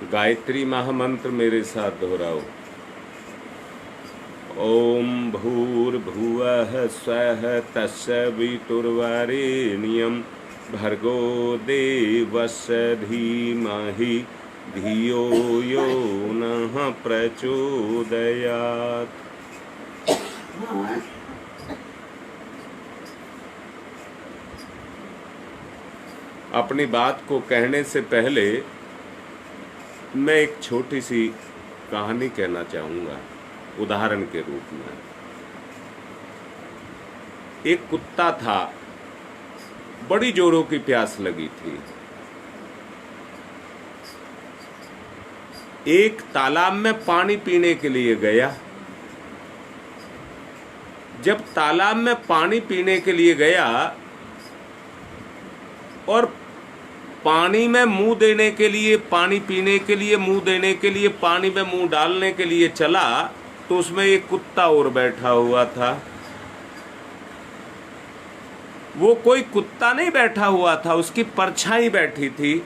गायत्री महामंत्र मेरे साथ दोहराओ। ओम भूर्भुवः स्वः तत्सवितुर्वरेण्यं भर्गो देवस्य धीमहि धियो यो नः प्रचोदयात्। अपनी बात को कहने से पहले मैं एक छोटी सी कहानी कहना चाहूँगा उदाहरण के रूप में। एक कुत्ता था, बड़ी जोरों की प्यास लगी थी। एक तालाब में पानी पीने के लिए गया। जब तालाब में पानी पीने के लिए गया और पानी में मुंह देने के लिए, पानी पीने के लिए, मुंह देने के लिए, पानी में मुंह डालने के लिए चला तो उसमें एक कुत्ता और बैठा हुआ था। वो कोई कुत्ता नहीं बैठा हुआ था, उसकी परछाई बैठी थी।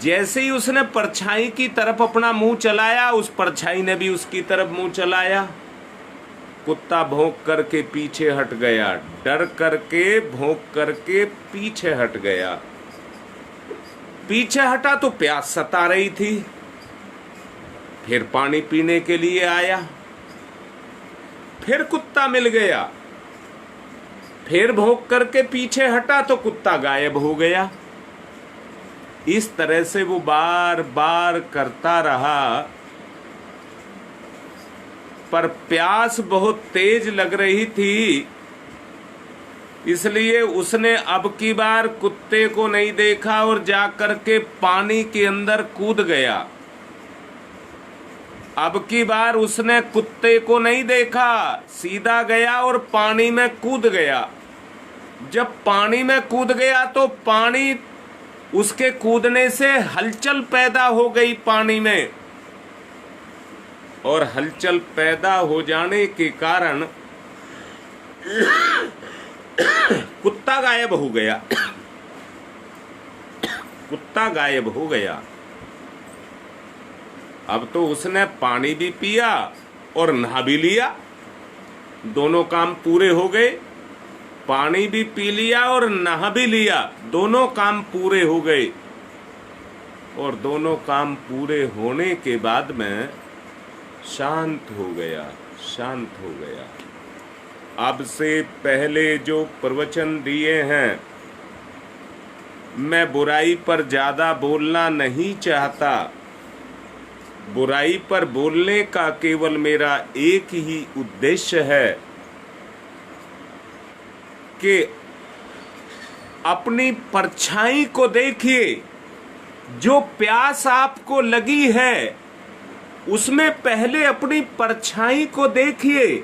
जैसे ही उसने परछाई की तरफ अपना मुंह चलाया, उस परछाई ने भी उसकी तरफ मुंह चलाया। कुत्ता भौंक करके पीछे हट गया, डर करके भौंक करके पीछे हट गया। पीछे हटा तो प्यास सता रही थी। फिर पानी पीने के लिए आया, फिर कुत्ता मिल गया। फिर भौंक करके पीछे हटा तो कुत्ता गायब हो गया। इस तरह से वो बार बार करता रहा, पर प्यास बहुत तेज लग रही थी, इसलिए उसने अब की बार कुत्ते को नहीं देखा और जाकर के पानी के अंदर कूद गया। अब की बार उसने कुत्ते को नहीं देखा, सीधा गया और पानी में कूद गया। जब पानी में कूद गया तो पानी, उसके कूदने से हलचल पैदा हो गई पानी में, और हलचल पैदा हो जाने के कारण कुत्ता गायब हो गया। कुत्ता गायब हो गया। अब तो उसने पानी भी पिया और नहा भी लिया, दोनों काम पूरे हो गए। पानी भी पी लिया और नहा भी लिया, दोनों काम पूरे हो गए। और दोनों काम पूरे होने के बाद में शांत हो गया, शांत हो गया। अब से पहले जो प्रवचन दिए हैं, मैं बुराई पर ज्यादा बोलना नहीं चाहता। बुराई पर बोलने का केवल मेरा एक ही उद्देश्य है कि अपनी परछाई को देखिए। जो प्यास आपको लगी है, उसमें पहले अपनी परछाई को देखिए,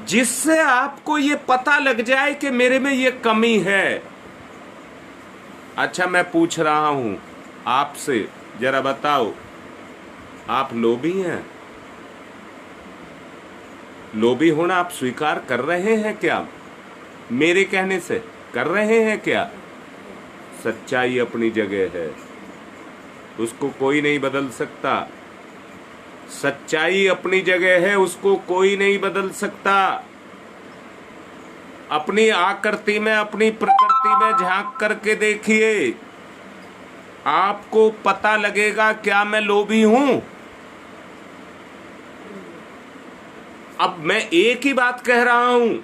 जिससे आपको ये पता लग जाए कि मेरे में ये कमी है। अच्छा, मैं पूछ रहा हूं आपसे, जरा बताओ, आप लोभी हैं? लोभी होना आप स्वीकार कर रहे हैं क्या? मेरे कहने से कर रहे हैं क्या? सच्चाई अपनी जगह है, उसको कोई नहीं बदल सकता। सच्चाई अपनी जगह है, उसको कोई नहीं बदल सकता। अपनी आकृति में, अपनी प्रकृति में झांक करके देखिए, आपको पता लगेगा क्या मैं लोभी हूं। अब मैं एक ही बात कह रहा हूं,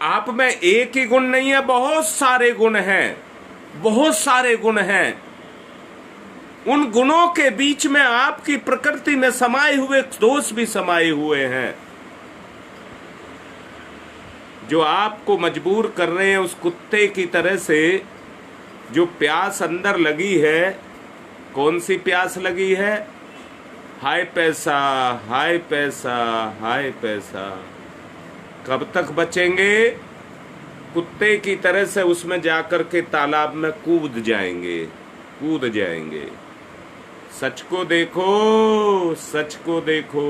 आप में एक ही गुण नहीं है, बहुत सारे गुण हैं, बहुत सारे गुण हैं। उन गुणों के बीच में आपकी प्रकृति में समाये हुए दोष भी समाये हुए हैं, जो आपको मजबूर कर रहे हैं उस कुत्ते की तरह से। जो प्यास अंदर लगी है, कौन सी प्यास लगी है? हाय पैसा, हाय पैसा, हाय पैसा। कब तक बचेंगे? कुत्ते की तरह से उसमें जाकर के तालाब में कूद जाएंगे, कूद जाएंगे। सच को देखो, सच को देखो।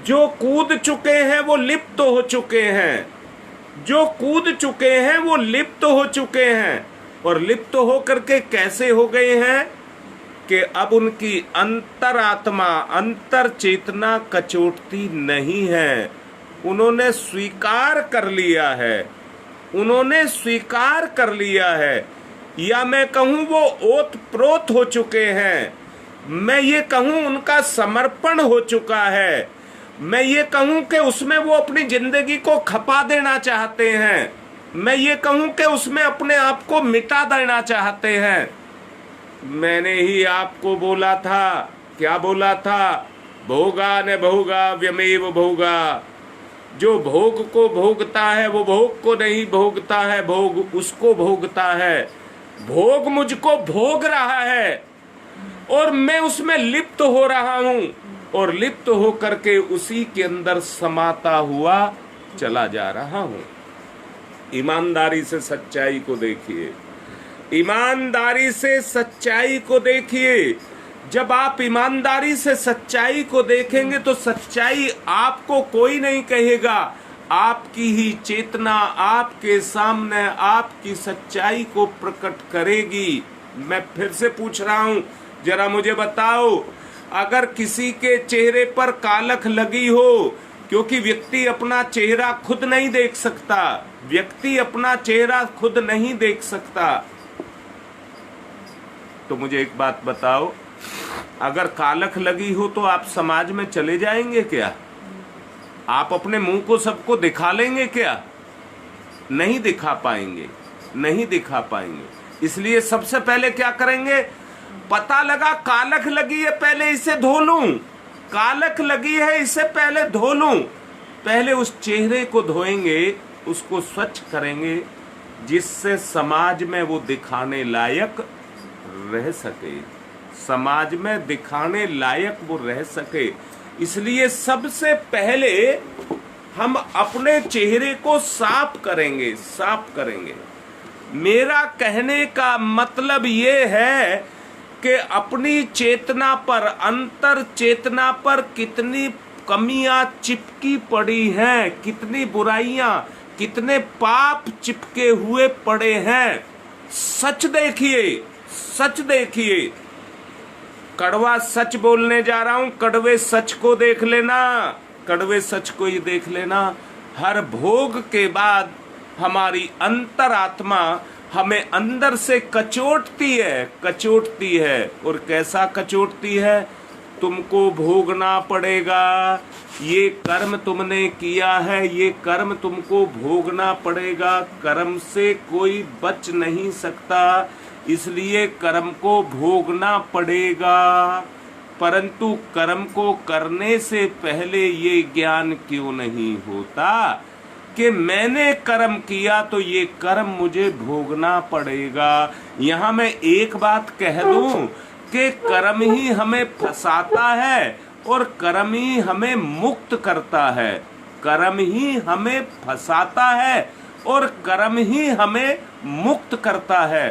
जो कूद चुके हैं वो लिप्त हो चुके हैं, जो कूद चुके हैं वो लिप्त हो चुके हैं। और लिप्त होकर के कैसे हो गए हैं कि अब उनकी अंतरात्मा, अंतर चेतना कचोटती नहीं है। उन्होंने स्वीकार कर लिया है, उन्होंने स्वीकार कर लिया है, या मैं कहूं वो ओत प्रोत हो चुके हैं। मैं ये कहूं उनका समर्पण हो चुका है। मैं ये कहूं कि उसमें वो अपनी जिंदगी को खपा देना चाहते हैं। मैं ये कहूं कि उसमें अपने आप को मिटा देना चाहते हैं। मैंने ही आपको बोला था, क्या बोला था? भोगा न भोगा व्यमेव भोगा। जो भोग को भोगता है वो भोग को नहीं भोगता है, भोग उसको भोगता है। भोग मुझको भोग रहा है और मैं उसमें लिप्त हो रहा हूं, और लिप्त होकर के उसी के अंदर समाता हुआ चला जा रहा हूं। ईमानदारी से सच्चाई को देखिए, ईमानदारी से सच्चाई को देखिए। जब आप ईमानदारी से सच्चाई को देखेंगे तो सच्चाई आपको कोई नहीं कहेगा, आपकी ही चेतना आपके सामने आपकी सच्चाई को प्रकट करेगी। मैं फिर से पूछ रहा हूं, जरा मुझे बताओ, अगर किसी के चेहरे पर कालख लगी हो, क्योंकि व्यक्ति अपना चेहरा खुद नहीं देख सकता, व्यक्ति अपना चेहरा खुद नहीं देख सकता, तो मुझे एक बात बताओ, अगर कालख लगी हो तो आप समाज में चले जाएंगे क्या? आप अपने मुंह को सबको दिखा लेंगे क्या? नहीं दिखा पाएंगे, नहीं दिखा पाएंगे। इसलिए सबसे पहले क्या करेंगे? पता लगा कालख लगी है, पहले इसे धो लूं, कालख लगी है इसे पहले धो लूं। पहले उस चेहरे को धोएंगे, उसको स्वच्छ करेंगे, जिससे समाज में वो दिखाने लायक रह सके, समाज में दिखाने लायक वो रह सके। इसलिए सबसे पहले हम अपने चेहरे को साफ करेंगे, साफ करेंगे। मेरा कहने का मतलब ये है कि अपनी चेतना पर, अंतर चेतना पर कितनी कमियां चिपकी पड़ी हैं, कितनी बुराइयां, कितने पाप चिपके हुए पड़े हैं। सच देखिए, सच देखिए। कड़वा सच बोलने जा रहा हूं, कड़वे सच को देख लेना, कड़वे सच को ही देख लेना। हर भोग के बाद हमारी अंतरात्मा हमें अंदर से कचोटती है, कचोटती है। और कैसा कचोटती है? तुमको भोगना पड़ेगा, ये कर्म तुमने किया है, ये कर्म तुमको भोगना पड़ेगा। कर्म से कोई बच नहीं सकता, इसलिए कर्म को भोगना पड़ेगा। परंतु कर्म को करने से पहले ये ज्ञान क्यों नहीं होता कि मैंने कर्म किया तो ये कर्म मुझे भोगना पड़ेगा। यहाँ मैं एक बात कह दूं कि कर्म ही हमें फंसाता है और कर्म ही हमें मुक्त करता है। कर्म ही हमें फंसाता है और कर्म ही हमें मुक्त करता है।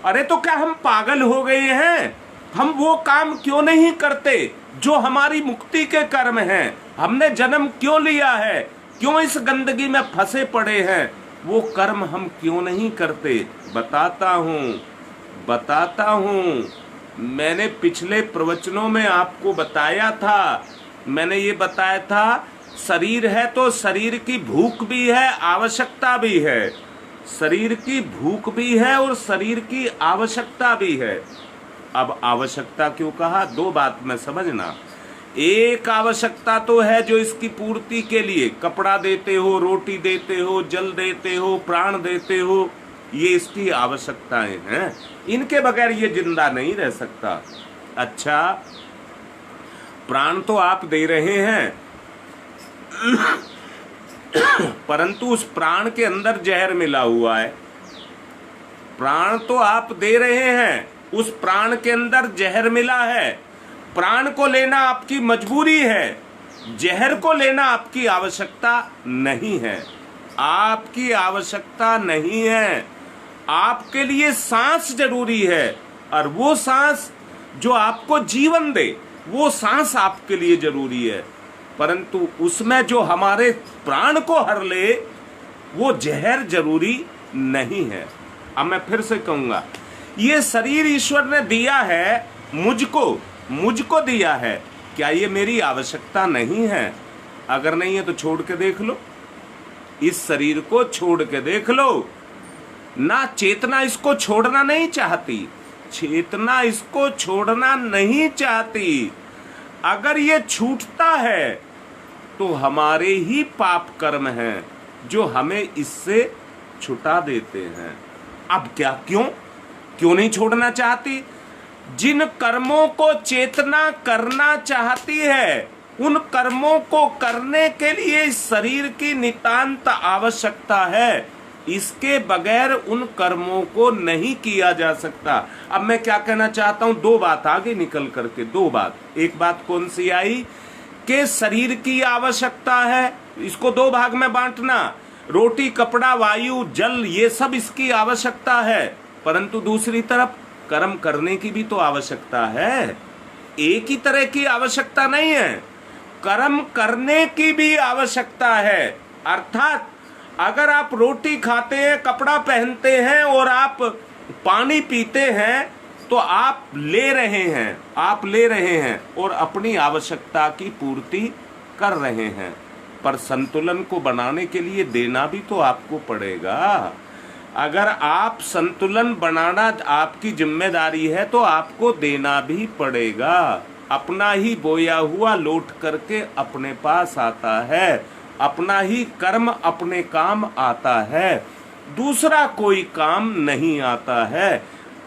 अरे तो क्या हम पागल हो गए हैं? हम वो काम क्यों नहीं करते जो हमारी मुक्ति के कर्म हैं? हमने जन्म क्यों लिया है? क्यों इस गंदगी में फंसे पड़े हैं? वो कर्म हम क्यों नहीं करते? बताता हूँ। मैंने पिछले प्रवचनों में आपको बताया था, मैंने ये बताया था, शरीर है तो शरीर की भूख भी है, आवश्यकता भी है। शरीर की भूख भी है और शरीर की आवश्यकता भी है। अब आवश्यकता क्यों कहा? दो बात में समझना। एक आवश्यकता तो है जो इसकी पूर्ति के लिए कपड़ा देते हो, रोटी देते हो, जल देते हो, प्राण देते हो, ये इसकी आवश्यकताएं हैं। इनके बगैर ये जिंदा नहीं रह सकता। अच्छा, प्राण तो आप दे रहे हैं परंतु उस प्राण के अंदर जहर मिला हुआ है। प्राण तो आप दे रहे हैं, उस प्राण के अंदर जहर मिला है। प्राण को लेना आपकी मजबूरी है, जहर को लेना आपकी आवश्यकता नहीं है। आपकी आवश्यकता नहीं है, आपके लिए सांस जरूरी है, और वो सांस जो आपको जीवन दे, वो सांस आपके लिए जरूरी है। परंतु उसमें जो हमारे प्राण को हर ले, वो जहर जरूरी नहीं है। अब मैं फिर से कहूंगा, ये शरीर ईश्वर ने दिया है मुझको दिया है, क्या ये मेरी आवश्यकता नहीं है? अगर नहीं है तो छोड़ के देख लो, इस शरीर को छोड़ के देख लो ना। चेतना इसको छोड़ना नहीं चाहती, चेतना इसको छोड़ना नहीं चाहती। अगर ये छूटता है तो हमारे ही पाप कर्म हैं जो हमें इससे छुटा देते हैं। अब क्या, क्यों नहीं छोड़ना चाहती? जिन कर्मों को चेतना करना चाहती है, उन कर्मों को करने के लिए इस शरीर की नितांत आवश्यकता है। इसके बगैर उन कर्मों को नहीं किया जा सकता। अब मैं क्या कहना चाहता हूं, दो बात आगे निकल करके, दो बात। एक बात कौन सी आई कि शरीर की आवश्यकता है, इसको दो भाग में बांटना, रोटी, कपड़ा, वायु, जल, ये सब इसकी आवश्यकता है। परंतु दूसरी तरफ कर्म करने की भी तो आवश्यकता है। एक ही तरह की आवश्यकता नहीं है, कर्म करने की भी आवश्यकता है। अर्थात अगर आप रोटी खाते हैं, कपड़ा पहनते हैं और आप पानी पीते हैं तो आप ले रहे हैं और अपनी आवश्यकता की पूर्ति कर रहे हैं। पर संतुलन को बनाने के लिए देना भी तो आपको पड़ेगा। अगर आप संतुलन बनाना आपकी जिम्मेदारी है तो आपको देना भी पड़ेगा। अपना ही बोया हुआ लौट करके अपने पास आता है, अपना ही कर्म अपने काम आता है, दूसरा कोई काम नहीं आता है।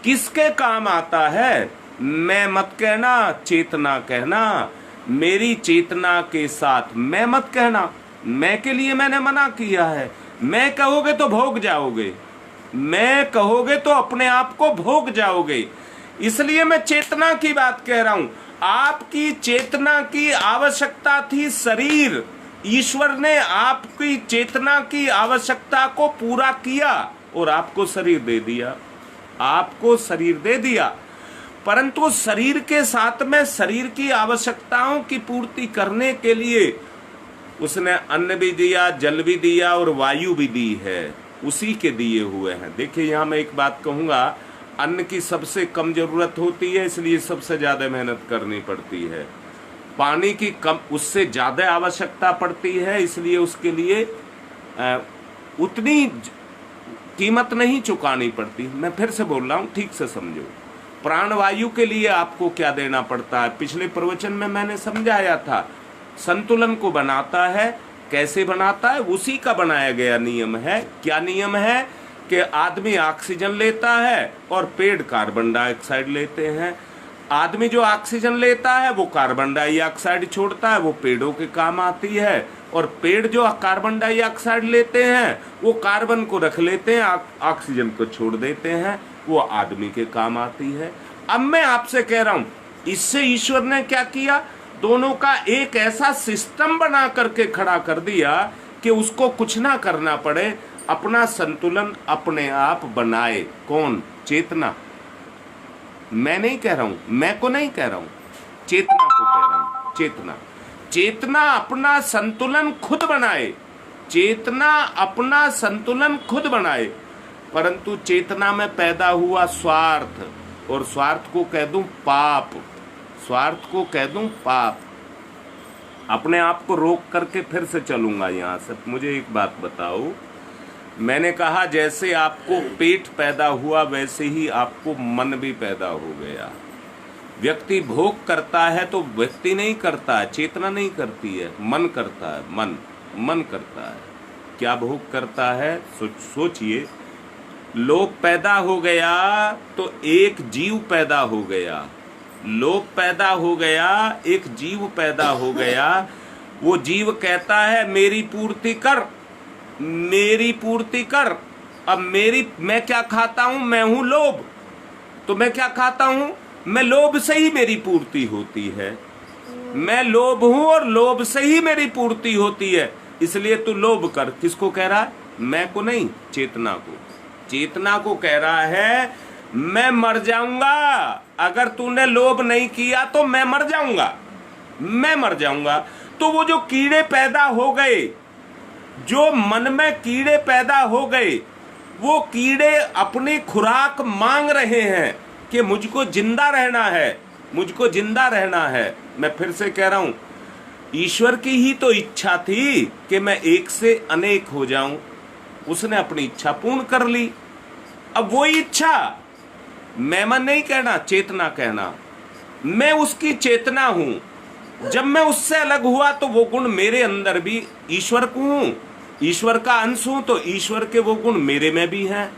किसके काम आता है? मैं मत कहना, चेतना कहना। मेरी चेतना के साथ मैं मत कहना, मैं के लिए मैंने मना किया है। मैं कहोगे तो भोग जाओगे, मैं कहोगे तो अपने आप को भोग जाओगे। इसलिए मैं चेतना की बात कह रहा हूं। आपकी चेतना की आवश्यकता थी शरीर, ईश्वर ने आपकी चेतना की आवश्यकता को पूरा किया और आपको शरीर दे दिया, आपको शरीर दे दिया। परंतु शरीर के साथ में शरीर की आवश्यकताओं की पूर्ति करने के लिए उसने अन्न भी दिया, जल भी दिया और वायु भी दी है, उसी के दिए हुए हैं। देखिए यहाँ मैं एक बात कहूंगा, अन्न की सबसे कम जरूरत होती है, इसलिए सबसे ज्यादा मेहनत करनी पड़ती है। पानी की कम, उससे ज्यादा आवश्यकता पड़ती है, इसलिए उसके लिए उतनी कीमत नहीं चुकानी पड़ती। मैं फिर से बोल रहा हूं, ठीक से समझो। प्राणवायु के लिए आपको क्या देना पड़ता है? पिछले प्रवचन में मैंने समझाया था। संतुलन को बनाता है, कैसे बनाता है? उसी का बनाया गया नियम है। क्या नियम है? कि आदमी ऑक्सीजन लेता है और पेड़ कार्बन डाइऑक्साइड लेते हैं। आदमी जो ऑक्सीजन लेता है वो कार्बन डाइऑक्साइड छोड़ता है, वो पेड़ों के काम आती है। और पेड़ जो कार्बन डाइऑक्साइड लेते हैं वो कार्बन को रख लेते हैं, ऑक्सीजन को छोड़ देते हैं, वो आदमी के काम आती है। अब मैं आपसे कह रहा हूं, इससे ईश्वर ने क्या किया? दोनों का एक ऐसा सिस्टम बना करके खड़ा कर दिया कि उसको कुछ ना करना पड़े, अपना संतुलन अपने आप बनाए। कौन? चेतना। मैं नहीं कह रहा हूं, मैं को नहीं कह रहा हूं, चेतना को कह रहा हूं। चेतना अपना संतुलन खुद बनाए, चेतना अपना संतुलन खुद बनाए। परंतु चेतना में पैदा हुआ स्वार्थ, और स्वार्थ को कह दूं पाप, स्वार्थ को कह दूं पाप। अपने आप को रोक करके फिर से चलूंगा यहां से। मुझे एक बात बताओ, मैंने कहा जैसे आपको पेट पैदा हुआ वैसे ही आपको मन भी पैदा हो गया। व्यक्ति भोग करता है तो व्यक्ति नहीं करता है, चेतना नहीं करती है, मन करता है, मन करता है। क्या भोग करता है? सोचिए, लोभ पैदा हो गया तो एक जीव पैदा हो गया, लोभ पैदा हो गया, एक जीव पैदा हो गया। वो जीव कहता है मेरी पूर्ति कर, मेरी पूर्ति कर। अब मैं क्या खाता हूं? मैं हूं लोभ, तो मैं क्या खाता हूं? मैं लोभ से ही मेरी पूर्ति होती है। मैं लोभ हूं और लोभ से ही मेरी पूर्ति होती है, इसलिए तू लोभ कर। किसको कह रहा है? मैं को नहीं, चेतना को। चेतना को कह रहा है मैं मर जाऊंगा, अगर तूने लोभ नहीं किया तो मैं मर जाऊंगा, मैं मर जाऊंगा। तो वो जो कीड़े पैदा हो गए, जो मन में कीड़े पैदा हो गए, वो कीड़े अपनी खुराक मांग रहे हैं कि मुझको जिंदा रहना है, मुझको जिंदा रहना है। मैं फिर से कह रहा हूं, ईश्वर की ही तो इच्छा थी कि मैं एक से अनेक हो जाऊं। उसने अपनी इच्छा पूर्ण कर ली। अब वही इच्छा, मैं मन नहीं कहना, चेतना कहना, मैं उसकी चेतना हूं। जब मैं उससे अलग हुआ तो वो गुण मेरे अंदर भी, ईश्वर को हूं, ईश्वर का अंश हूं, तो ईश्वर के वो गुण मेरे में भी हैं।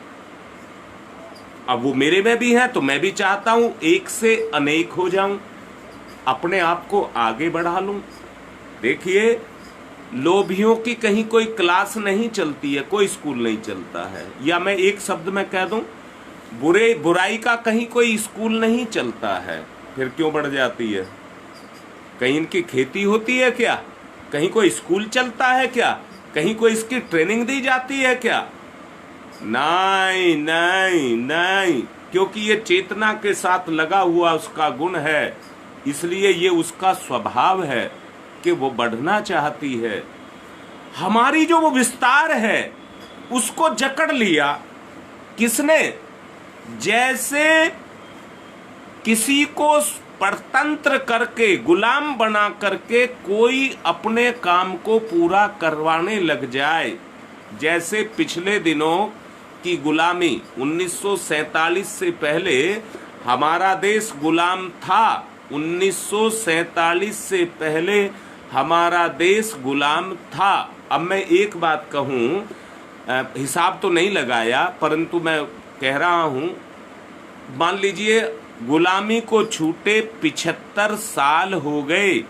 अब वो मेरे में भी हैं तो मैं भी चाहता हूं एक से अनेक हो जाऊं, अपने आप को आगे बढ़ा लूं। देखिए, लोभियों की कहीं कोई क्लास नहीं चलती है, कोई स्कूल नहीं चलता है। या मैं एक शब्द में कह दूं, बुराई का कहीं कोई स्कूल नहीं चलता है। फिर क्यों बढ़ जाती है? कहीं इनकी खेती होती है क्या? कहीं कोई स्कूल चलता है क्या? कहीं कोई इसकी ट्रेनिंग दी जाती है क्या? नहीं नहीं नहीं, क्योंकि ये चेतना के साथ लगा हुआ उसका गुण है, इसलिए ये उसका स्वभाव है कि वो बढ़ना चाहती है। हमारी जो वो विस्तार है उसको जकड़ लिया किसने? जैसे किसी को परतंत्र करके, गुलाम बना करके कोई अपने काम को पूरा करवाने लग जाए। जैसे पिछले दिनों की गुलामी, 1947 से पहले हमारा देश गुलाम था। 1947 से पहले हमारा देश गुलाम था। अब मैं एक बात कहूं, हिसाब तो नहीं लगाया परंतु मैं कह रहा हूं, मान लीजिए गुलामी को छूटे 75 साल हो गए,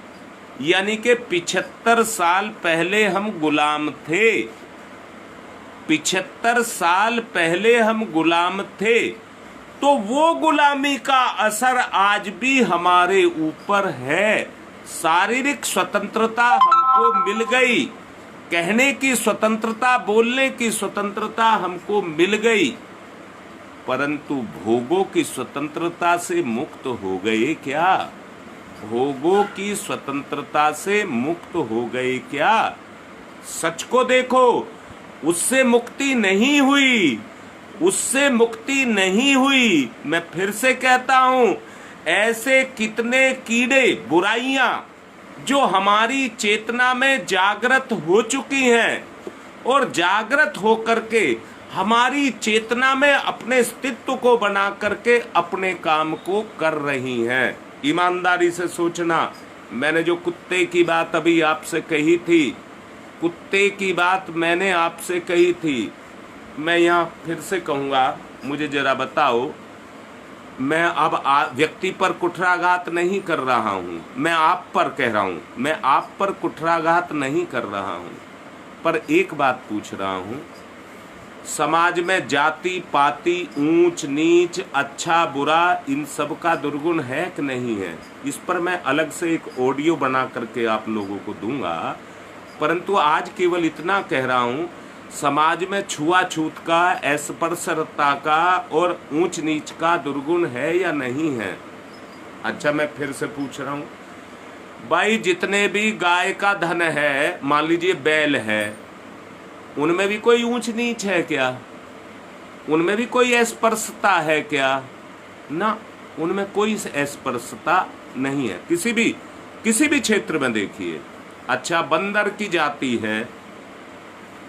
यानी कि 75 साल पहले हम गुलाम थे। 75 साल पहले हम गुलाम थे, तो वो गुलामी का असर आज भी हमारे ऊपर है। शारीरिक स्वतंत्रता हमको मिल गई, कहने की स्वतंत्रता, बोलने की स्वतंत्रता हमको मिल गई, परंतु भोगों की स्वतंत्रता से मुक्त हो गए क्या? भोगों की स्वतंत्रता से मुक्त हो गए क्या? सच को देखो, उससे मुक्ति नहीं हुई, उससे मुक्ति नहीं हुई। मैं फिर से कहता हूं, ऐसे कितने कीड़े, बुराइयां जो हमारी चेतना में जागृत हो चुकी हैं और जागृत होकर के हमारी चेतना में अपने अस्तित्व को बना करके अपने काम को कर रही हैं। ईमानदारी से सोचना, मैंने जो कुत्ते की बात अभी आपसे कही थी, कुत्ते की बात मैंने आपसे कही थी, मैं यहाँ फिर से कहूँगा, मुझे जरा बताओ, मैं अब व्यक्ति पर कुठाराघात नहीं कर रहा हूँ, मैं आप पर कह रहा हूँ, मैं आप पर कुठाराघात नहीं कर रहा हूँ, पर एक बात पूछ रहा हूँ, समाज में जाति पाति, ऊंच नीच, अच्छा बुरा, इन सब का दुर्गुण है कि नहीं है? इस पर मैं अलग से एक ऑडियो बना करके आप लोगों को दूंगा, परंतु आज केवल इतना कह रहा हूँ, समाज में छुआछूत का, अस्पृश्यता का और ऊंच नीच का दुर्गुण है या नहीं है? अच्छा, मैं फिर से पूछ रहा हूँ भाई, जितने भी गाय का धन है, मान लीजिए बैल है, उनमें भी कोई ऊंच नीच है क्या? उनमें भी कोई अस्पृश्यता है क्या? ना, उनमें कोई अस्पृश्यता नहीं है, किसी भी क्षेत्र में देखिए। अच्छा, बंदर की जाति है,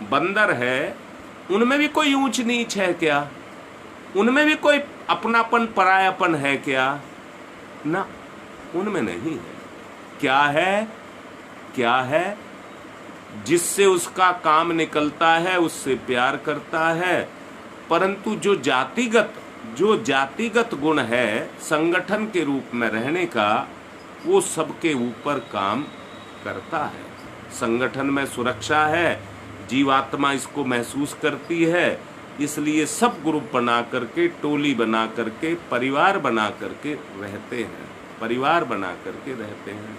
बंदर है, उनमें भी कोई ऊंच नीच है क्या? उनमें भी कोई अपनापन परायापन है क्या? ना, उनमें नहीं है। क्या है? क्या है? जिससे उसका काम निकलता है उससे प्यार करता है, परंतु जो जातिगत गुण है संगठन के रूप में रहने का, वो सबके ऊपर काम करता है। संगठन में सुरक्षा है, जीवात्मा इसको महसूस करती है, इसलिए सब ग्रुप बना करके, टोली बना करके, परिवार बना करके रहते हैं, परिवार बना करके रहते हैं।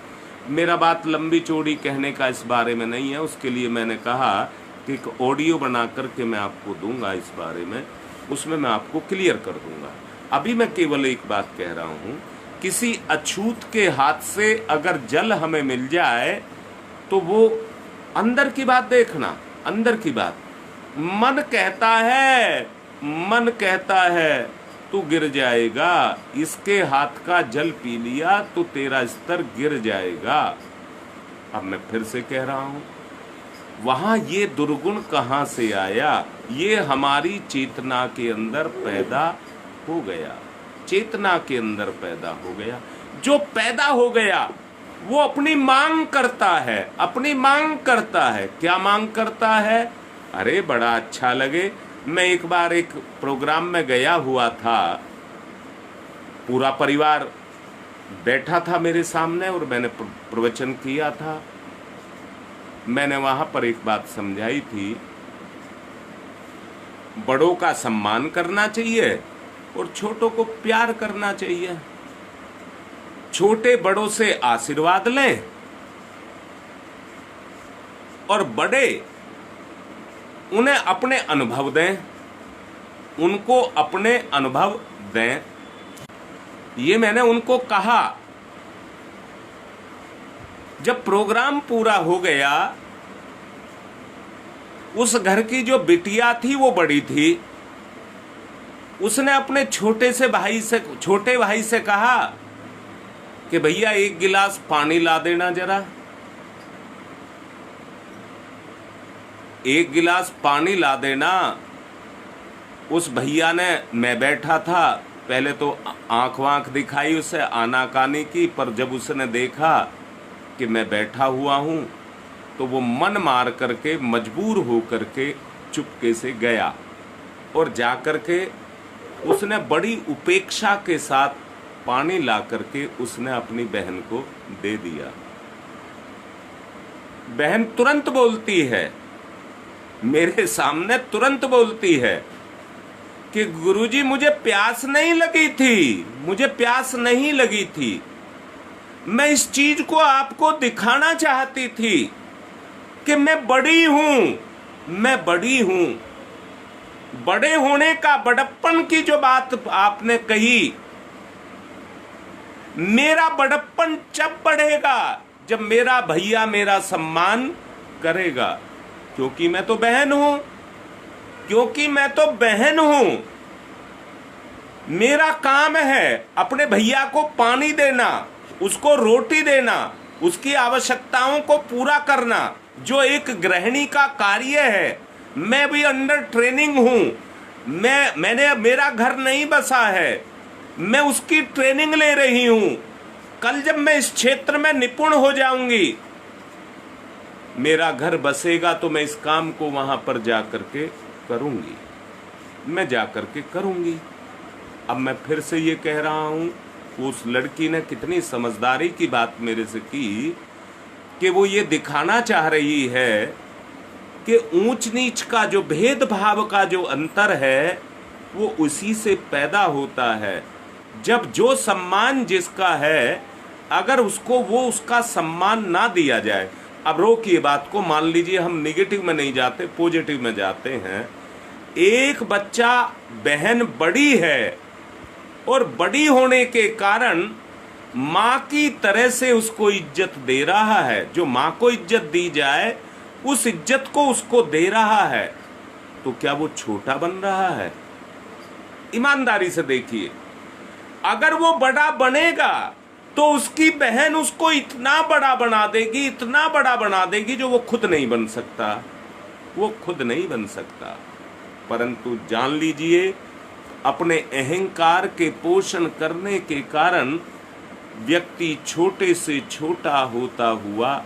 मेरा बात लंबी चौड़ी कहने का इस बारे में नहीं है, उसके लिए मैंने कहा कि एक ऑडियो बना करके मैं आपको दूंगा इस बारे में, उसमें मैं आपको क्लियर कर दूंगा। अभी मैं केवल एक बात कह रहा हूँ, किसी अछूत के हाथ से अगर जल हमें मिल जाए तो वो, अंदर की बात देखना, अंदर की बात, मन कहता है तू गिर जाएगा, इसके हाथ का जल पी लिया तो तेरा स्तर गिर जाएगा। अब मैं फिर से कह रहा हूं, वहां ये दुर्गुण कहां से आया? ये हमारी चेतना के अंदर पैदा हो गया, चेतना के अंदर पैदा हो गया। जो पैदा हो गया वो अपनी मांग करता है, अपनी मांग करता है। क्या मांग करता है? अरे बड़ा अच्छा लगे। मैं एक बार एक प्रोग्राम में गया हुआ था, पूरा परिवार बैठा था मेरे सामने और मैंने प्रवचन किया था। मैंने वहां पर एक बात समझाई थी, बड़ों का सम्मान करना चाहिए और छोटों को प्यार करना चाहिए। छोटे बड़ों से आशीर्वाद लें और बड़े उन्हें अपने अनुभव दें, उनको अपने अनुभव दें। ये मैंने उनको कहा। जब प्रोग्राम पूरा हो गया, उस घर की जो बिटिया थी वो बड़ी थी, उसने अपने छोटे भाई से कहा कि भैया एक गिलास पानी ला देना जरा। एक गिलास पानी ला देना। उस भैया ने, मैं बैठा था, पहले तो आंख वांख दिखाई उसे, आनाकानी की, पर जब उसने देखा कि मैं बैठा हुआ हूं तो वो मन मार करके, मजबूर हो करके चुपके से गया और जा करके उसने बड़ी उपेक्षा के साथ पानी ला करके उसने अपनी बहन को दे दिया। बहन तुरंत बोलती है, मेरे सामने तुरंत बोलती है कि गुरुजी मुझे प्यास नहीं लगी थी, मुझे प्यास नहीं लगी थी। मैं इस चीज को आपको दिखाना चाहती थी कि मैं बड़ी हूं, मैं बड़ी हूं। बड़े होने का, बड़प्पन की जो बात आपने कही, मेरा बड़प्पन जब बढ़ेगा जब मेरा भैया मेरा सम्मान करेगा, क्योंकि मैं तो बहन हूं, क्योंकि मैं तो बहन हूं। मेरा काम है अपने भैया को पानी देना, उसको रोटी देना, उसकी आवश्यकताओं को पूरा करना, जो एक गृहिणी का कार्य है। मैं भी अंडर ट्रेनिंग हूं। मेरा घर नहीं बसा है, मैं उसकी ट्रेनिंग ले रही हूं। कल जब मैं इस क्षेत्र में निपुण हो जाऊंगी, मेरा घर बसेगा, तो मैं इस काम को वहां पर जा करके करूंगी, मैं जा करके करूंगी। अब मैं फिर से ये कह रहा हूं, उस लड़की ने कितनी समझदारी की बात मेरे से की कि वो ये दिखाना चाह रही है कि ऊंच नीच का जो भेदभाव का जो अंतर है वो उसी से पैदा होता है। जब जो सम्मान जिसका है, अगर उसको वो उसका सम्मान ना दिया जाए। अब रोकिए बात को, मान लीजिए हम निगेटिव में नहीं जाते, पॉजिटिव में जाते हैं। एक बच्चा, बहन बड़ी है और बड़ी होने के कारण माँ की तरह से उसको इज्जत दे रहा है। जो माँ को इज्जत दी जाए उस इज्जत को उसको दे रहा है, तो क्या वो छोटा बन रहा है? ईमानदारी से देखिए, अगर वो बड़ा बनेगा तो उसकी बहन उसको इतना बड़ा बना देगी, इतना बड़ा बना देगी, जो वो खुद नहीं बन सकता, वो खुद नहीं बन सकता। परंतु जान लीजिए, अपने अहंकार के पोषण करने के कारण व्यक्ति छोटे से छोटा होता हुआ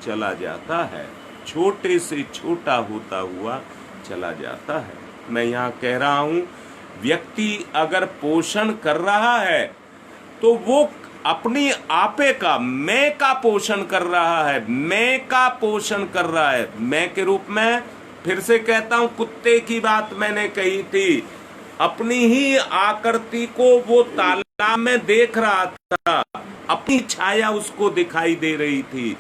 चला जाता है, छोटे से छोटा होता हुआ चला जाता है। मैं यहाँ कह रहा हूँ, व्यक्ति अगर पोषण कर रहा है तो वो अपनी आपे का, मैं का पोषण कर रहा है, मैं का पोषण कर रहा है। मैं के रूप में फिर से कहता हूं, कुत्ते की बात मैंने कही थी। अपनी ही आकृति को वो तालाब में देख रहा था, अपनी छाया उसको दिखाई दे रही थी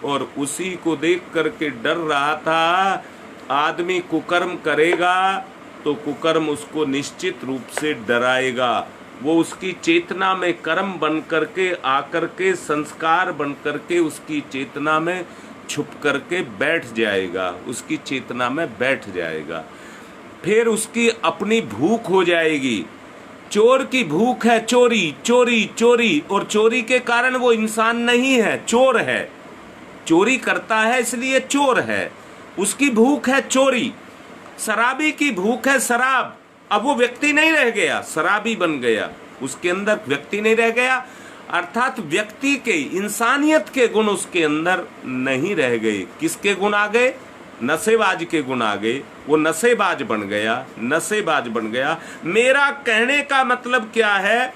और उसी को देख करके डर रहा था। आदमी कुकर्म करेगा तो कुकर्म उसको निश्चित रूप से डराएगा। वो उसकी चेतना में कर्म बन करके आकर के, संस्कार बन करके उसकी चेतना में छुप करके बैठ जाएगा, उसकी चेतना में बैठ जाएगा। फिर उसकी अपनी भूख हो जाएगी। चोर की भूख है चोरी चोरी चोरी, और चोरी के कारण वो इंसान नहीं है, चोर है। चोरी करता है इसलिए चोर है, उसकी भूख है चोरी। शराबी की भूख है शराब, अब वो व्यक्ति नहीं रह गया, शराबी बन गया, उसके अंदर व्यक्ति नहीं रह गया, अर्थात व्यक्ति के, इंसानियत के गुण उसके अंदर नहीं रह गए। किसके गुण आ गए? नशेबाज के गुण आ गए। वो नशेबाज बन गया, नशेबाज बन गया। मेरा कहने का मतलब क्या है?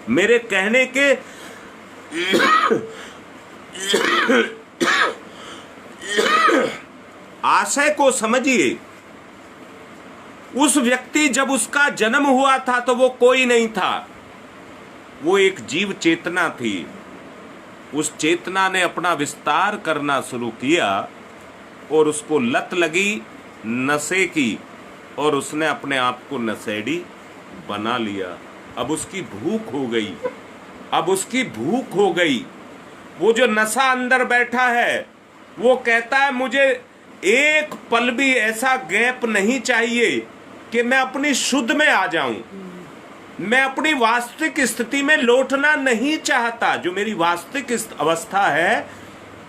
मेरे कहने के आशय को समझिए। उस व्यक्ति, जब उसका जन्म हुआ था तो वो कोई नहीं था, वो एक जीव चेतना थी। उस चेतना ने अपना विस्तार करना शुरू किया और उसको लत लगी नशे की, और उसने अपने आप को नशेड़ी बना लिया। अब उसकी भूख हो गई, अब उसकी भूख हो गई। वो जो नशा अंदर बैठा है वो कहता है मुझे एक पल भी ऐसा गैप नहीं चाहिए कि मैं अपनी शुद्ध में आ जाऊं। मैं अपनी वास्तविक स्थिति में लौटना नहीं चाहता। जो मेरी वास्तविक अवस्था है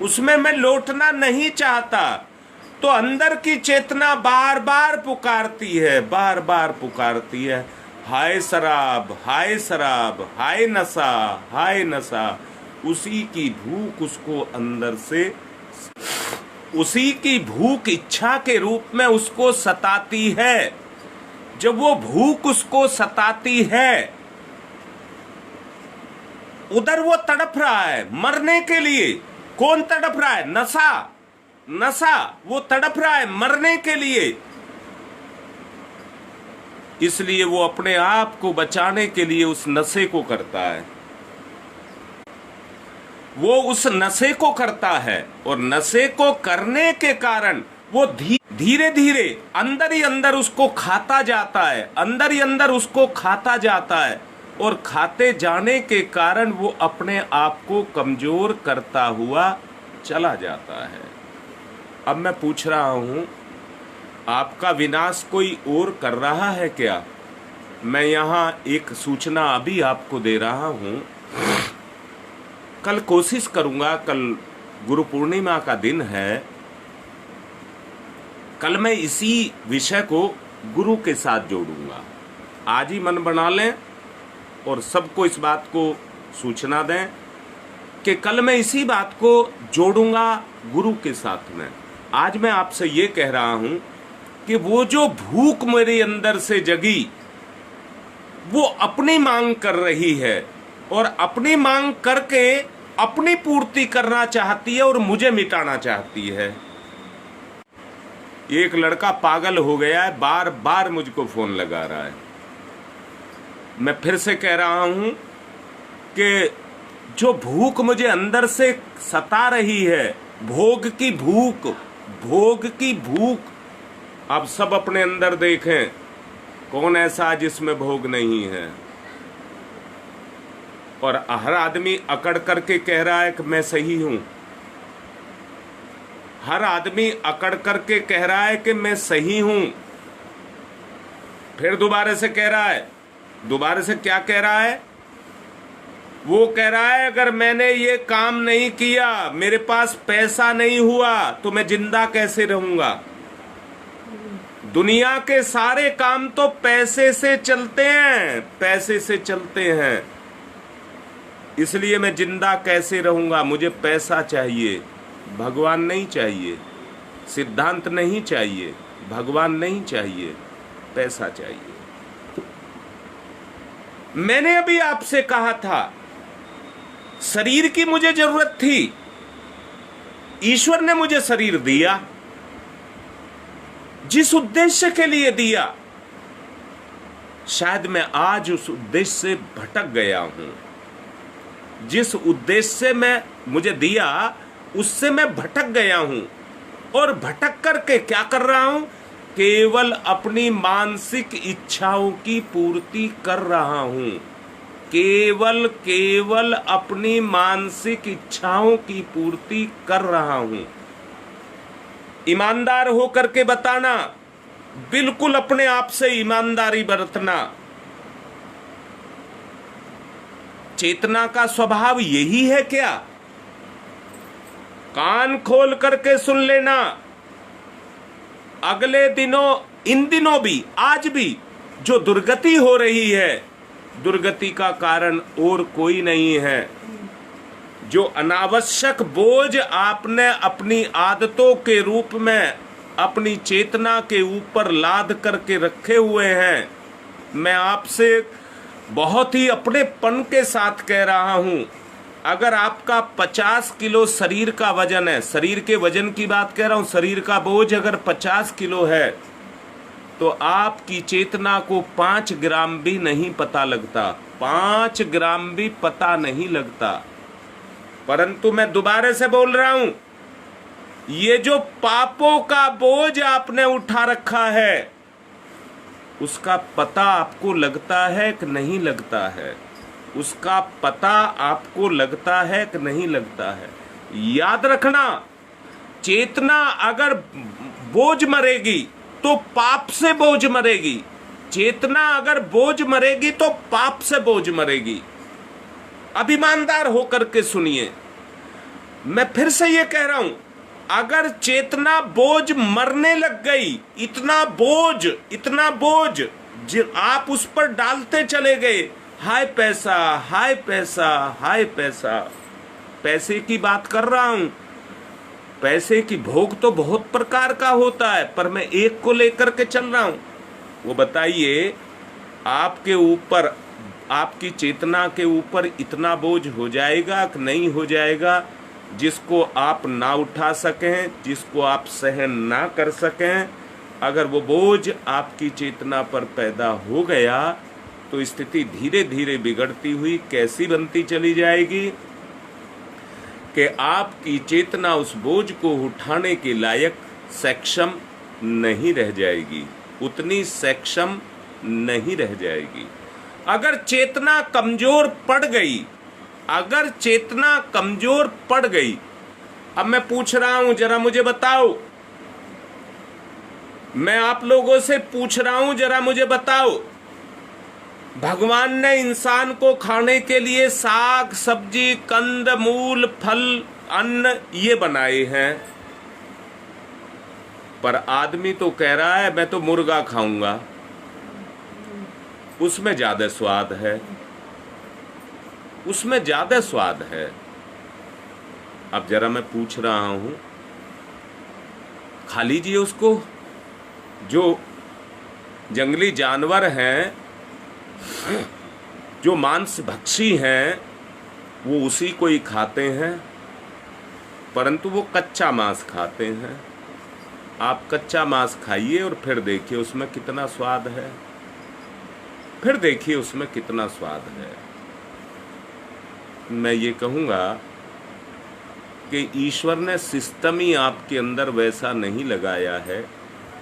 उसमें मैं लौटना नहीं चाहता। तो अंदर की चेतना बार बार पुकारती है, बार बार पुकारती है, हाय शराब, हाय शराब, हाय नशा, हाय नशा। उसी की भूख उसको अंदर से, उसी की भूख इच्छा के रूप में उसको सताती है। जब वो भूख उसको सताती है, उधर वो तड़प रहा है मरने के लिए। कौन तड़प रहा है? नशा, नशा। वो तड़प रहा है मरने के लिए। इसलिए वो अपने आप को बचाने के लिए उस नशे को करता है, वो उस नशे को करता है। और नशे को करने के कारण वो धीरे धीरे अंदर ही अंदर उसको खाता जाता है, अंदर ही अंदर उसको खाता जाता है। और खाते जाने के कारण वो अपने आप को कमजोर करता हुआ चला जाता है। अब मैं पूछ रहा हूं, आपका विनाश कोई और कर रहा है क्या? मैं यहां एक सूचना अभी आपको दे रहा हूं। कल कोशिश करूंगा, कल गुरु पूर्णिमा का दिन है, कल मैं इसी विषय को गुरु के साथ जोड़ूंगा। आज ही मन बना लें और सबको इस बात को सूचना दें कि कल मैं इसी बात को जोड़ूंगा गुरु के साथ में। आज मैं आपसे ये कह रहा हूं कि वो जो भूख मेरे अंदर से जगी, वो अपनी मांग कर रही है और अपनी मांग करके अपनी पूर्ति करना चाहती है और मुझे मिटाना चाहती है। एक लड़का पागल हो गया है, बार बार मुझको फोन लगा रहा है। मैं फिर से कह रहा हूं कि जो भूख मुझे अंदर से सता रही है, भोग की भूख, भोग की भूख। आप सब अपने अंदर देखें, कौन ऐसा जिसमें भोग नहीं है? और हर आदमी अकड़ करके कह रहा है कि मैं सही हूं। हर आदमी अकड़ करके कह रहा है कि मैं सही हूं। फिर दोबारा से कह रहा है, दोबारा से क्या कह रहा है? वो कह रहा है अगर मैंने ये काम नहीं किया, मेरे पास पैसा नहीं हुआ, तो मैं जिंदा कैसे रहूंगा? दुनिया के सारे काम तो पैसे से चलते हैं, पैसे से चलते हैं। इसलिए मैं जिंदा कैसे रहूंगा? मुझे पैसा चाहिए, भगवान नहीं चाहिए, सिद्धांत नहीं चाहिए, भगवान नहीं चाहिए, पैसा चाहिए। मैंने अभी आपसे कहा था, शरीर की मुझे जरूरत थी, ईश्वर ने मुझे शरीर दिया। जिस उद्देश्य के लिए दिया, शायद मैं आज उस उद्देश्य से भटक गया हूं। जिस उद्देश्य से मैं मुझे दिया, उससे मैं भटक गया हूं। और भटक करके क्या कर रहा हूं? केवल अपनी मानसिक इच्छाओं की पूर्ति कर रहा हूं। केवल केवल अपनी मानसिक इच्छाओं की पूर्ति कर रहा हूं। ईमानदार होकर के बताना, बिल्कुल अपने आप से ईमानदारी बरतना। चेतना का स्वभाव यही है क्या? कान खोल करके सुन लेना। अगले दिनों, इन दिनों भी, आज भी जो दुर्गति हो रही है, दुर्गति का कारण और कोई नहीं है। जो अनावश्यक बोझ आपने अपनी आदतों के रूप में अपनी चेतना के ऊपर लाद करके रखे हुए हैं, मैं आपसे बहुत ही अपनेपन के साथ कह रहा हूं, अगर आपका 50 किलो शरीर का वजन है, शरीर के वजन की बात कह रहा हूं, शरीर का बोझ अगर 50 किलो है, तो आपकी चेतना को 5 ग्राम भी नहीं पता लगता, 5 ग्राम भी पता नहीं लगता। परंतु मैं दोबारा से बोल रहा हूं, ये जो पापों का बोझ आपने उठा रखा है, उसका पता आपको लगता है कि नहीं लगता है? उसका पता आपको लगता है कि नहीं लगता है? याद रखना, चेतना अगर बोझ मरेगी तो पाप से बोझ मरेगी। चेतना अगर बोझ मरेगी तो पाप से बोझ मरेगी। अब ईमानदार होकर के सुनिए, मैं फिर से ये कह रहा हूं, अगर चेतना बोझ मरने लग गई, इतना बोझ आप उस पर डालते चले गए, हाय पैसा, हाय पैसा, हाय पैसा, पैसे की बात कर रहा हूं। पैसे की भोग तो बहुत प्रकार का होता है, पर मैं एक को लेकर के चल रहा हूं। वो बताइए, आपके ऊपर, आपकी चेतना के ऊपर इतना बोझ हो जाएगा कि नहीं हो जाएगा, जिसको आप ना उठा सकें, जिसको आप सहन ना कर सकें? अगर वो बोझ आपकी चेतना पर पैदा हो गया तो स्थिति धीरे धीरे बिगड़ती हुई कैसी बनती चली जाएगी कि आपकी चेतना उस बोझ को उठाने के लायक सक्षम नहीं रह जाएगी, उतनी सक्षम नहीं रह जाएगी। अगर चेतना कमजोर पड़ गई, अगर चेतना कमजोर पड़ गई, अब मैं पूछ रहा हूं, जरा मुझे बताओ, मैं आप लोगों से पूछ रहा हूं, जरा मुझे बताओ, भगवान ने इंसान को खाने के लिए साग, सब्जी, कंद, मूल, फल, अन्न ये बनाए हैं, पर आदमी तो कह रहा है मैं तो मुर्गा खाऊंगा, उसमें ज्यादा स्वाद है, उसमें ज्यादा स्वाद है। अब जरा मैं पूछ रहा हूं, खा लीजिए उसको। जो जंगली जानवर हैं, जो मांस भक्षी हैं, वो उसी को ही खाते हैं, परंतु वो कच्चा मांस खाते हैं। आप कच्चा मांस खाइए और फिर देखिए उसमें कितना स्वाद है, फिर देखिए उसमें कितना स्वाद है। मैं ये कहूँगा कि ईश्वर ने सिस्टम ही आपके अंदर वैसा नहीं लगाया है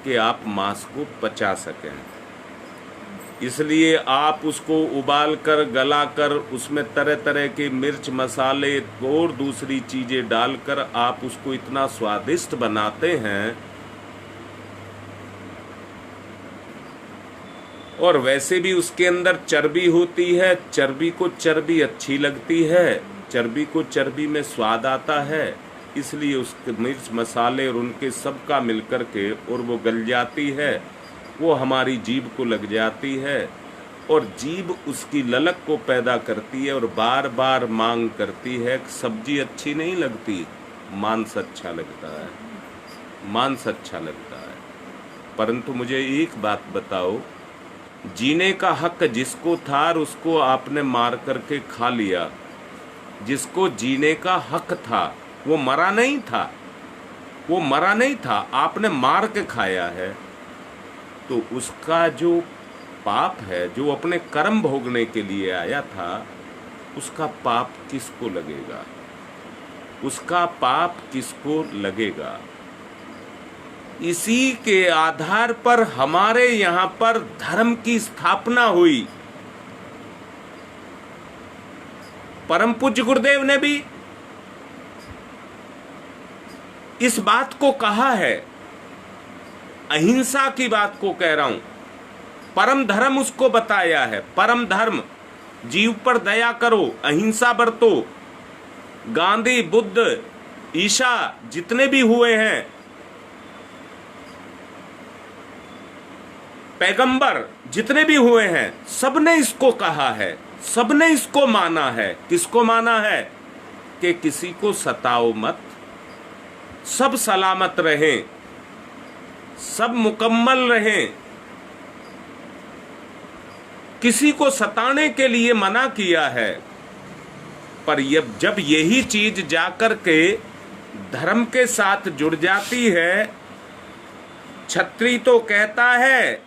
कि आप मांस को पचा सकें, इसलिए आप उसको उबाल कर, गला कर, उसमें तरह तरह के मिर्च, मसाले और दूसरी चीज़ें डालकर आप उसको इतना स्वादिष्ट बनाते हैं। और वैसे भी उसके अंदर चर्बी होती है, चर्बी को चर्बी अच्छी लगती है, चर्बी को चर्बी में स्वाद आता है, इसलिए उसके मिर्च, मसाले और उनके सब का मिलकर के और वो गल जाती है, वो हमारी जीभ को लग जाती है और जीभ उसकी ललक को पैदा करती है और बार बार मांग करती है। सब्जी अच्छी नहीं लगती, मांस अच्छा लगता है, मांस अच्छा लगता है। परंतु मुझे एक बात बताओ, जीने का हक जिसको था उसको आपने मार करके खा लिया। जिसको जीने का हक था वो मरा नहीं था, वो मरा नहीं था, आपने मार के खाया है। तो उसका जो पाप है, जो अपने कर्म भोगने के लिए आया था, उसका पाप किसको लगेगा? उसका पाप किसको लगेगा? इसी के आधार पर हमारे यहाँ पर धर्म की स्थापना हुई। परम पूज्य गुरुदेव ने भी इस बात को कहा है, अहिंसा की बात को कह रहा हूं। परम धर्म उसको बताया है, परम धर्म, जीव पर दया करो, अहिंसा बरतो। गांधी, बुद्ध, ईसा जितने भी हुए हैं पैगंबर, जितने भी हुए हैं, सबने इसको कहा है, सबने इसको माना है। किसको माना है? कि किसी को सताओ मत, सब सलामत रहें, सब मुकम्मल रहें। किसी को सताने के लिए मना किया है। पर जब यही चीज जाकर के धर्म के साथ जुड़ जाती है, क्षत्रिय तो कहता है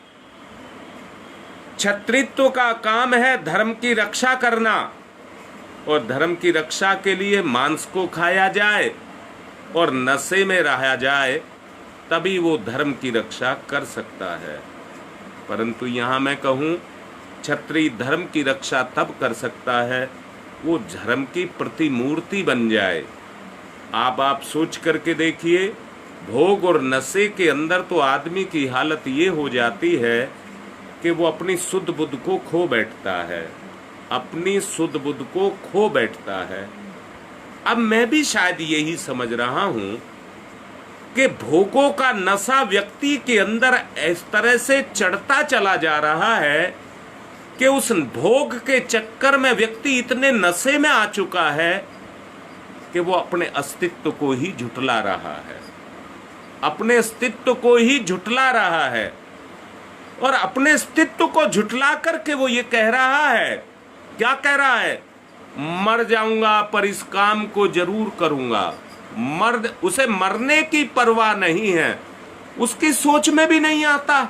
क्षत्रित्व का काम है धर्म की रक्षा करना, और धर्म की रक्षा के लिए मांस को खाया जाए और नशे में रहा जाए, तभी वो धर्म की रक्षा कर सकता है। परंतु यहाँ मैं कहूँ, क्षत्रिय धर्म की रक्षा तब कर सकता है वो धर्म की प्रतिमूर्ति बन जाए। आप सोच करके देखिए, भोग और नशे के अंदर तो आदमी की हालत ये हो जाती है कि वो अपनी शुद्ध बुद्ध को खो बैठता है, अपनी शुद्ध बुद्ध को खो बैठता है। अब मैं भी शायद यही समझ रहा हूं कि भोगों का नशा व्यक्ति के अंदर इस तरह से चढ़ता चला जा रहा है कि उस भोग के चक्कर में व्यक्ति इतने नशे में आ चुका है कि वो अपने अस्तित्व को ही झुठला रहा है, अपने अस्तित्व को ही झुठला रहा है। और अपने अस्तित्व को झुठला करके वो ये कह रहा है, क्या कह रहा है? मर जाऊंगा पर इस काम को जरूर करूंगा। उसे मरने की परवाह नहीं है, उसकी सोच में भी नहीं आता,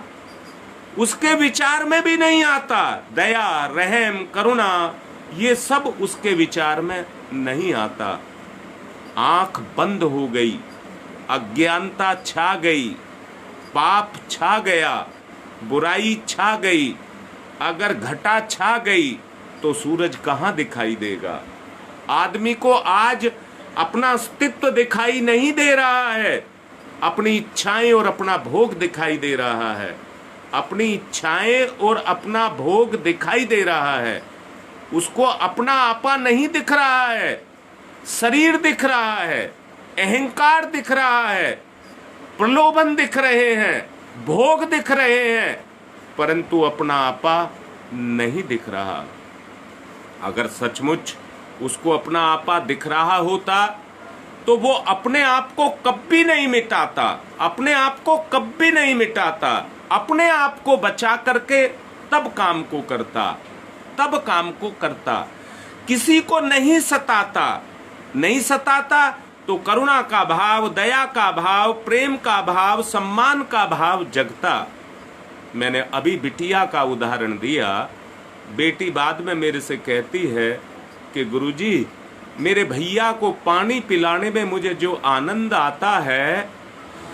उसके विचार में भी नहीं आता। दया, रहम, करुणा, ये सब उसके विचार में नहीं आता। आंख बंद हो गई, अज्ञानता छा गई, पाप छा गया, बुराई छा गई। अगर घटा छा गई तो सूरज कहाँ दिखाई देगा? आदमी को आज अपना अस्तित्व दिखाई नहीं दे रहा है, अपनी इच्छाएं और अपना भोग दिखाई दे रहा है, अपनी इच्छाएं और अपना भोग दिखाई दे रहा है। उसको अपना आपा नहीं दिख रहा है, शरीर दिख रहा है, अहंकार दिख रहा है, प्रलोभन दिख रहे हैं, भोग दिख रहे हैं, परंतु अपना आपा नहीं दिख रहा। अगर सचमुच उसको अपना आपा दिख रहा होता तो वो अपने आप को कभी नहीं मिटाता, अपने आप को कभी नहीं मिटाता, अपने आप को बचा करके तब काम को करता, तब काम को करता। किसी को नहीं सताता, नहीं सताता तो करुणा का भाव, दया का भाव, प्रेम का भाव, सम्मान का भाव जगता। मैंने अभी बिटिया का उदाहरण दिया। बेटी बाद में मेरे से कहती है कि गुरुजी, मेरे भैया को पानी पिलाने में मुझे जो आनंद आता है,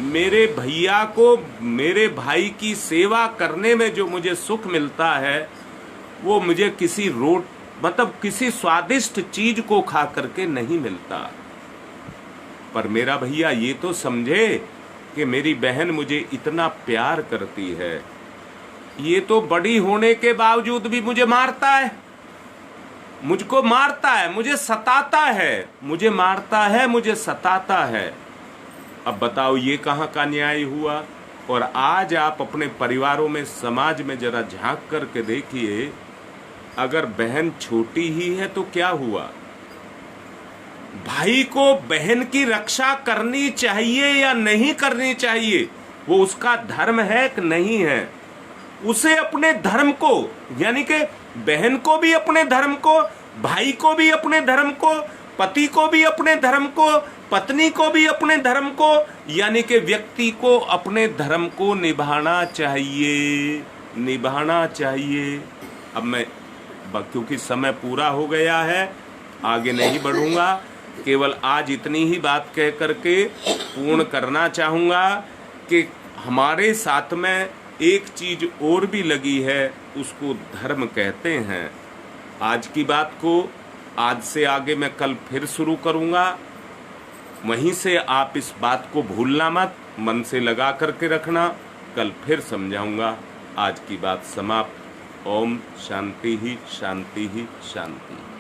मेरे भैया को, मेरे भाई की सेवा करने में जो मुझे सुख मिलता है, वो मुझे किसी किसी स्वादिष्ट चीज को खा करके नहीं मिलता। पर मेरा भैया ये तो समझे कि मेरी बहन मुझे इतना प्यार करती है, ये तो बड़ी होने के बावजूद भी मुझे मारता है, मुझको मारता है, मुझे सताता है, मुझे मारता है, मुझे सताता है। अब बताओ ये कहाँ का न्याय हुआ? और आज आप अपने परिवारों में, समाज में जरा झांक करके देखिए, अगर बहन छोटी ही है तो क्या हुआ? भाई को बहन की रक्षा करनी चाहिए या नहीं करनी चाहिए, वो उसका धर्म है कि नहीं है। उसे अपने धर्म को, यानी कि बहन को भी अपने धर्म को, भाई को भी अपने धर्म को, पति को भी अपने धर्म को, पत्नी को भी अपने धर्म को, यानी कि व्यक्ति को अपने धर्म को निभाना चाहिए, निभाना चाहिए। अब मैं, क्योंकि समय पूरा हो गया है, आगे नहीं बढ़ूंगा, केवल आज इतनी ही बात कह करके पूर्ण करना चाहूँगा कि हमारे साथ में एक चीज और भी लगी है, उसको धर्म कहते हैं। आज की बात को आज से आगे मैं कल फिर शुरू करूँगा। वहीं से आप इस बात को भूलना मत, मन से लगा करके रखना। कल फिर समझाऊंगा। आज की बात समाप्त। ओम शांति ही शांति ही शांति।